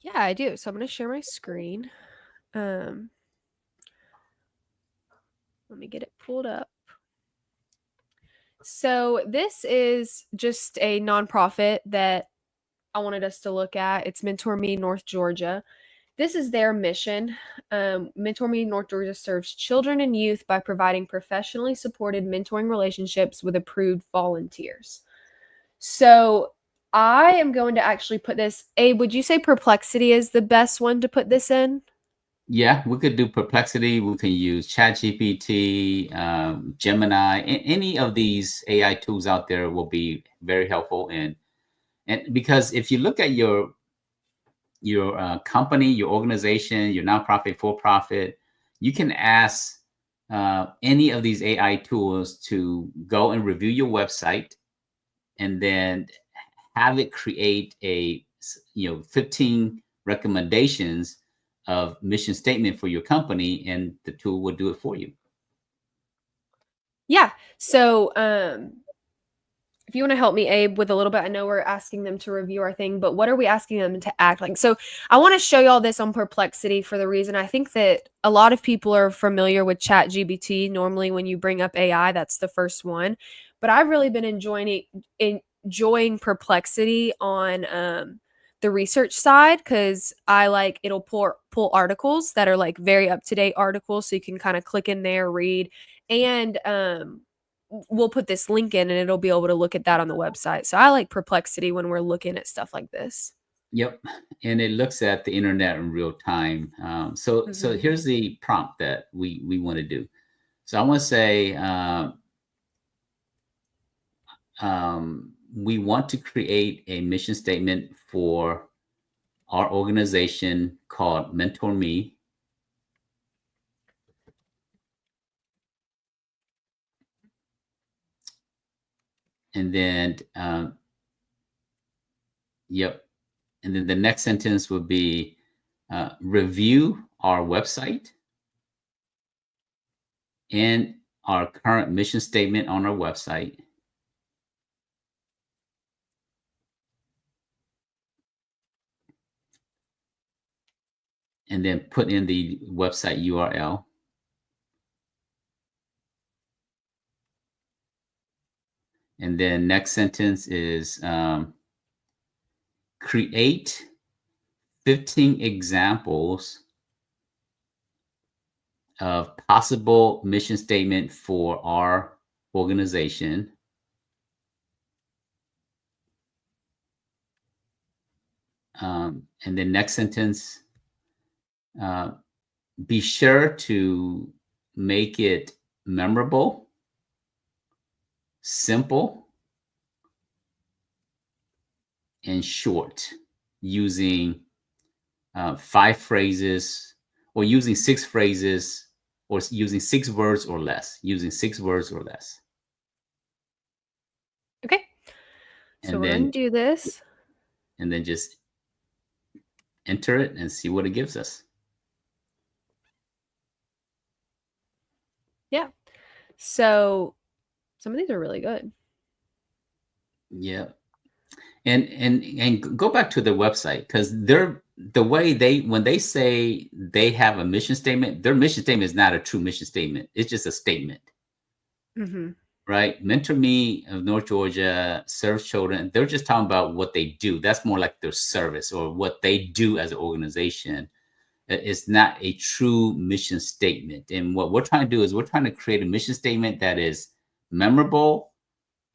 Yeah, I do. So I'm going to share my screen. Um, Let me get it pulled up. So this is just a nonprofit that I wanted us to look at. It's Mentor Me North Georgia. This is their mission. Mentor Me North Georgia serves children and youth by providing professionally supported mentoring relationships with approved volunteers. So I am going to actually put this. Abe, would you say Perplexity is the best one to put this in? Yeah, we could do Perplexity. We can use ChatGPT, Gemini. Any of these AI tools out there will be very helpful. And because if you look at your company, your organization, your nonprofit, for profit, you can ask any of these AI tools to go and review your website, and then have it create 15 recommendations of mission statement for your company, and the tool will do it for you. Yeah. So if you want to help me, Abe, with a little bit, I know we're asking them to review our thing, but what are we asking them to act like? So I want to show y'all this on Perplexity for the reason I think that a lot of people are familiar with ChatGPT. Normally, when you bring up AI, that's the first one. But I've really been enjoying Perplexity on the research side, because I like it'll pull articles that are like very up to date articles, so you can kind of click in there, read, and we'll put this link in and it'll be able to look at that on the website. So I like Perplexity when we're looking at stuff like this. Yep, and it looks at the internet in real time. So Mhm. here's the prompt that we want to do. So I want to say we want to create a mission statement for our organization called Mentor Me, and then yep, and then the next sentence would be review our website and our current mission statement on our website. And then put in the website URL. And then next sentence is create 15 examples of possible mission statement for our organization. And then next sentence, be sure to make it memorable, simple, and short, using 5 phrases or using 6 phrases or using 6 words or less, using 6 words or less. Okay. So And we're gonna then do this. just enter it and see what it gives us. Yeah. So some of these are really good. Yeah. And go back to the website, because they're the way they when they say they have a mission statement, their mission statement is not a true mission statement. It's just a statement. Mhm. Right? Mentor Me of North Georgia serves children. They're just talking about what they do. That's more like their service or what they do as an organization. It's not a true mission statement. And what we're trying to do is we're trying to create a mission statement that is memorable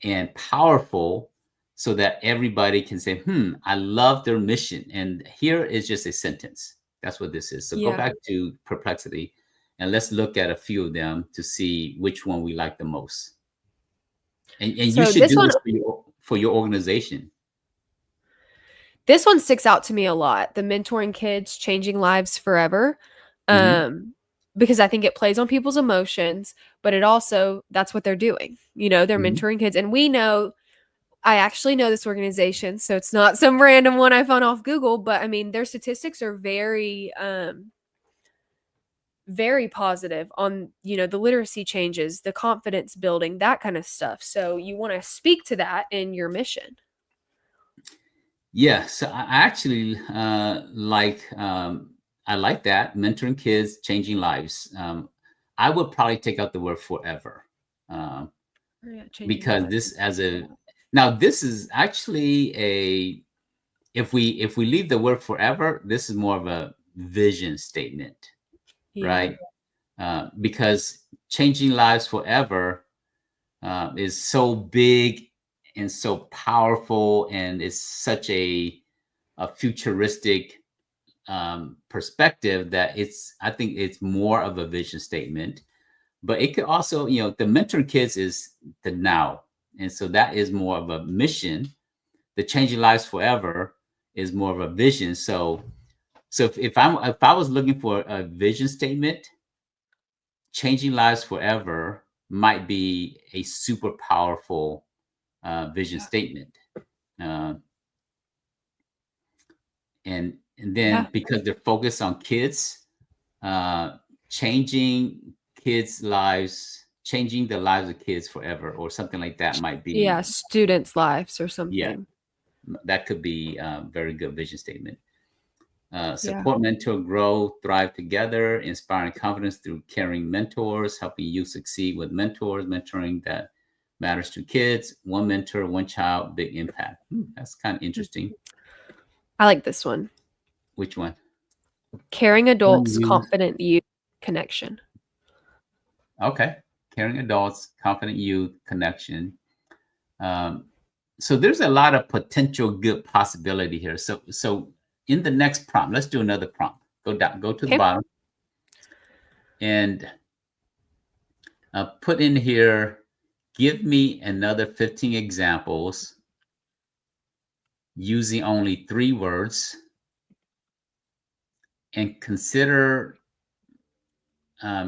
and powerful so that everybody can say, I love their mission. And here is just a sentence. That's what this is. So go Yeah. back to Perplexity and let's look at a few of them to see which one we like the most. And you So should do this for your organization. this one sticks out to me a lot. The mentoring kids, changing lives forever. Mhm. Because I think it plays on people's emotions, but it also that's what they're doing. They're Mhm. mentoring kids. And I actually know this organization, so it's not some random one I found off Google, but I mean their statistics are very positive on, the literacy changes, the confidence building, that kind of stuff. So you want to speak to that in your mission. Yeah, so I actually I like that, mentoring kids, changing lives. I would probably take out the word forever, um, Oh, yeah, changing because lives. this as a now this is actually a if we leave the word forever, this is more of a vision statement, Yeah. right? Because changing lives forever is so big and so powerful, and it's such a futuristic perspective that I think it's more of a vision statement. But it could also, the mentor kids is the now, and so that is more of a mission. The changing lives forever is more of a vision. So if I was looking for a vision statement, changing lives forever might be a super powerful vision Yeah. statement. Uh, and Yeah. then because they're focused on kids, uh, changing kids' lives, changing the lives of kids forever, or something like that might Yeah, be, students' lives or yeah, something. that could be a very good vision statement. Yeah. Support, mentor, grow, thrive together, inspiring confidence through caring mentors, helping you succeed with mentors, mentoring that matters to kids. One mentor, one child, big impact. That's kind of Mhm. interesting. I like this one. Which one? Caring adults, Youth. confident youth connection. Okay. Caring adults, confident youth, connection. Um, So there's a lot of potential good possibility here. So in the next prompt, let's do another prompt. Go down, go to the Okay. bottom, and put in here. Give me another 15 examples using only 3 words, and consider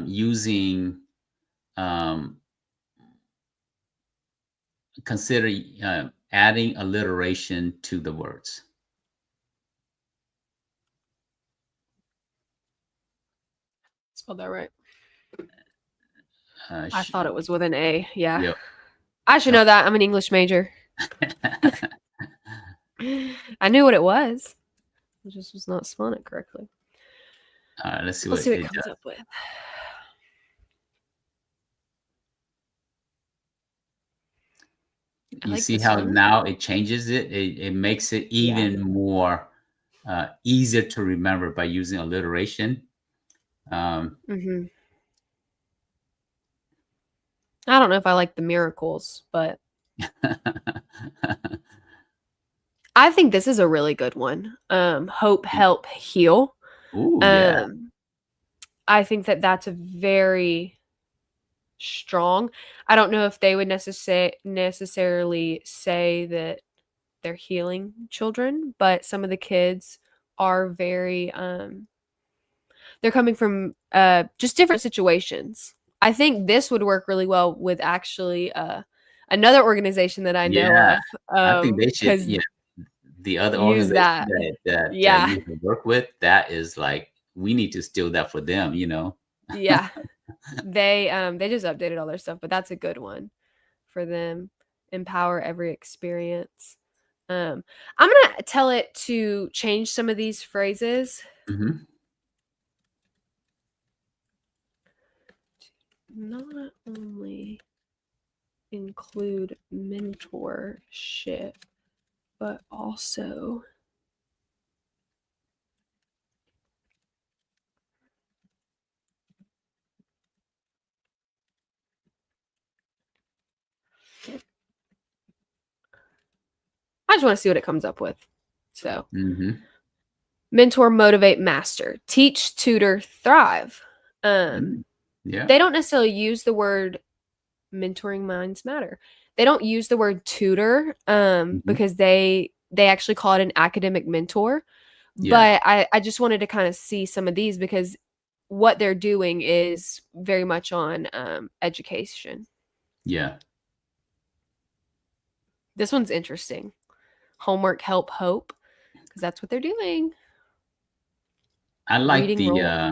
using um, consider adding alliteration to the words. Spelled that right. Uh, I sh- thought it was with an A. Yeah. yep. I should know that. I'm an English major. I knew what it was. I just was not spelling it correctly. Let's see Let's what see what it it comes does. up with. I You like see this how one. now it changes it? It makes it Yeah. even more easier to remember by using alliteration. Mm-hmm. I don't know if I like the miracles, but I think this is a really good one. Hope, help, heal. Ooh, yeah. Um, I think that that's a very strong. I don't know if they would necessarily say that they're healing children, but some of the kids are very they're coming from just different situations. I think this would work really well with actually another organization that I know Yeah. of I think they should, cuz yeah, the other use organization that. that Yeah. you work with, that is like, we need to steal that for them, you know? Yeah. They just updated all their stuff, but that's a good one for them. Empower every experience. I'm going to tell it to change some of these phrases. Hmm. Not only include mentorship, but also I just want to see what it comes up with. So, Hmm. mentor, motivate, master, teach, tutor, thrive. Mm. Yeah. They don't necessarily use the word mentoring minds matter. They don't use the word tutor Hmm. because they actually call it an academic mentor. Yeah. But I just wanted to kind of see some of these because what they're doing is very much on education. Yeah. This one's interesting. Homework, help, hope, because that's what they're doing. I like Reading the role,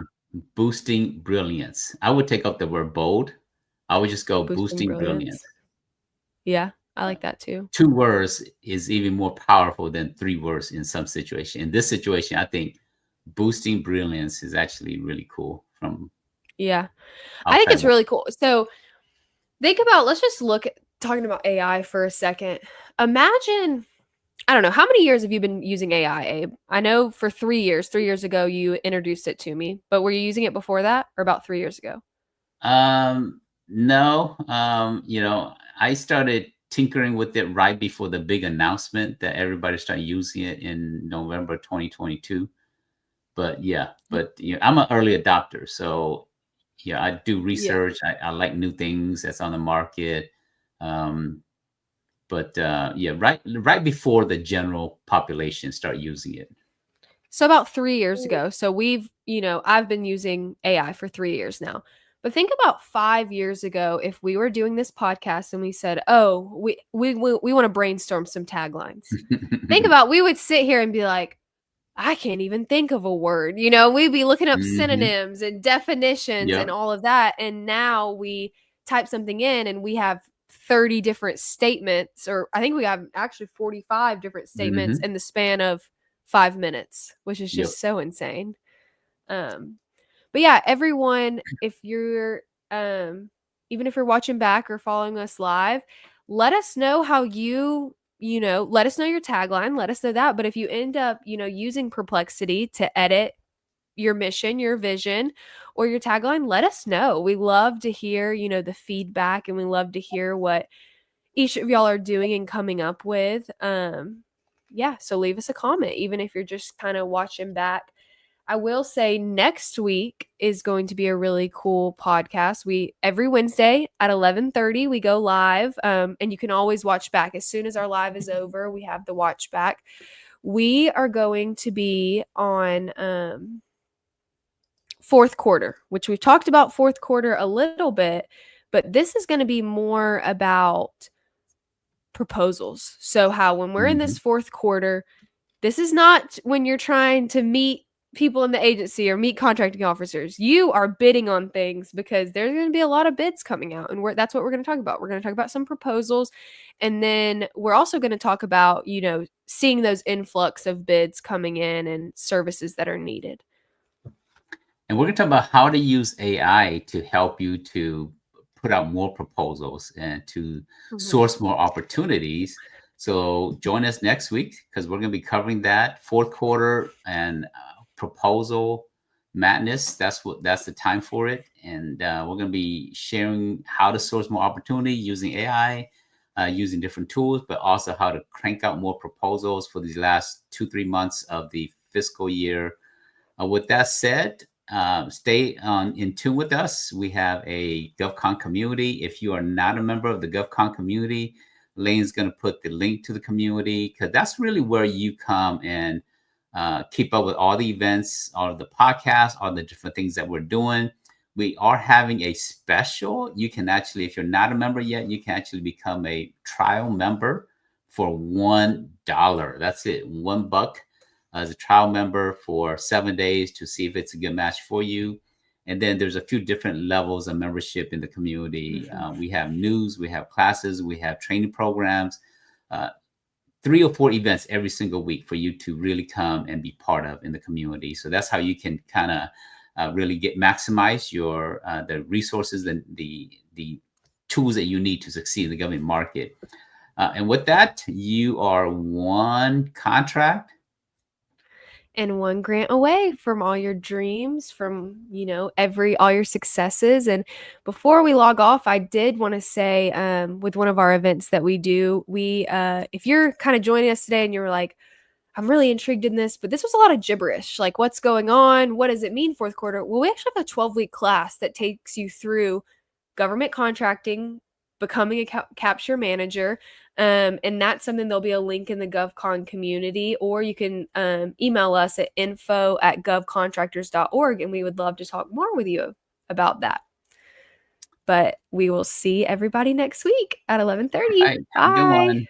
boosting brilliance. I would take out the word bold. I would just go boosting boosting brilliance. brilliance. Yeah, I like that too. 2 words is even more powerful than 3 words in some situation. In this situation, I think boosting brilliance is actually really cool from Yeah, I think outside it's work. really cool. So think about, let's just look at talking about AI for a second. Imagine, I don't know, how many years have you been using AI, Abe? I know for 3 years. 3 years ago, you introduced it to me, but were you using it before that or about 3 years ago? No, I started tinkering with it right before the big announcement that everybody started using it in November 2022. But yeah, I'm an early adopter, so yeah, I do Yeah. research. I like new things that's on the market. Um, but yeah, right before the general population start using it. So about 3 years ago. So I've been using AI for 3 years now. But think about 5 years ago if we were doing this podcast and we said, "Oh, we want to brainstorm some taglines." Think about, we would sit here and be like, I can't even think of a word. We'd be looking up Hmm. synonyms and definitions and Yep. all of that. And now we type something in and we have 30 different statements, or I think we have actually 45 different statements Hmm. in the span of 5 minutes, which is Yep. just so insane. Um, but yeah, everyone, if you're even if you're watching back or following us live, let us know how let us know your tagline, let us know that. But if you end up, using Perplexity to edit your mission, your vision, or your tagline, let us know. We love to hear, the feedback, and we love to hear what each of y'all are doing and coming up with. Yeah, so leave us a comment, even if you're just kind of watching back. I will say next week is going to be a really cool podcast. We every Wednesday at 11:30 we go live, and you can always watch back. As soon as our live is over, we have the watch back. We are going to be on fourth quarter, which we've talked about fourth quarter a little bit, but this is going to be more about proposals. So how when we're in this Mhm. fourth quarter, this is not when you're trying to meet people in the agency or meet contracting officers. You are bidding on things because there's going to be a lot of bids coming out, and that's what we're going to talk about. We're going to talk about some proposals, and then we're also going to talk about, seeing those influx of bids coming in and services that are needed. And we're going to talk about how to use AI to help you to put out more proposals and to source more opportunities. So join us next week because we're going to be covering that fourth quarter and proposal madness. That's the time for it. And we're going to be sharing how to source more opportunity using AI, using different tools, but also how to crank out more proposals for these last 2-3 months of the fiscal year. With that said, stay in tune with us. We have a GovCon community. If you are not a member of the GovCon community, Lane's going to put the link to the community because that's really where you come and keep up with all the events, all of the podcasts, all the different things that we're doing. We are having a special. You can actually, if you're not a member yet, you can actually become a trial member for $1. That's it, $1 as a trial member for 7 days to see if it's a good match for you. And then there's a few different levels of membership in the community. We have news, we have classes, we have training programs, 3 or 4 events every single week for you to really come and be part of in the community. So that's how you can kind of really maximize your the resources and the tools that you need to succeed in the government market. And with that, you are one contract and one grant away from all your dreams, from all your successes. And before we log off, I did want to say, with one of our events that we do, if you're kind of joining us today and you're like, I'm really intrigued in this, but this was a lot of gibberish, like what's going on, what does it mean fourth quarter? Well, we actually have a 12-week class that takes you through government contracting, becoming a capture manager. And that's something, there'll be a link in the GovCon community, or you can email us at info@govcontractors.org, and we would love to talk more with you about that. But we will see everybody next week at 11:30. All right, have a good Bye. one.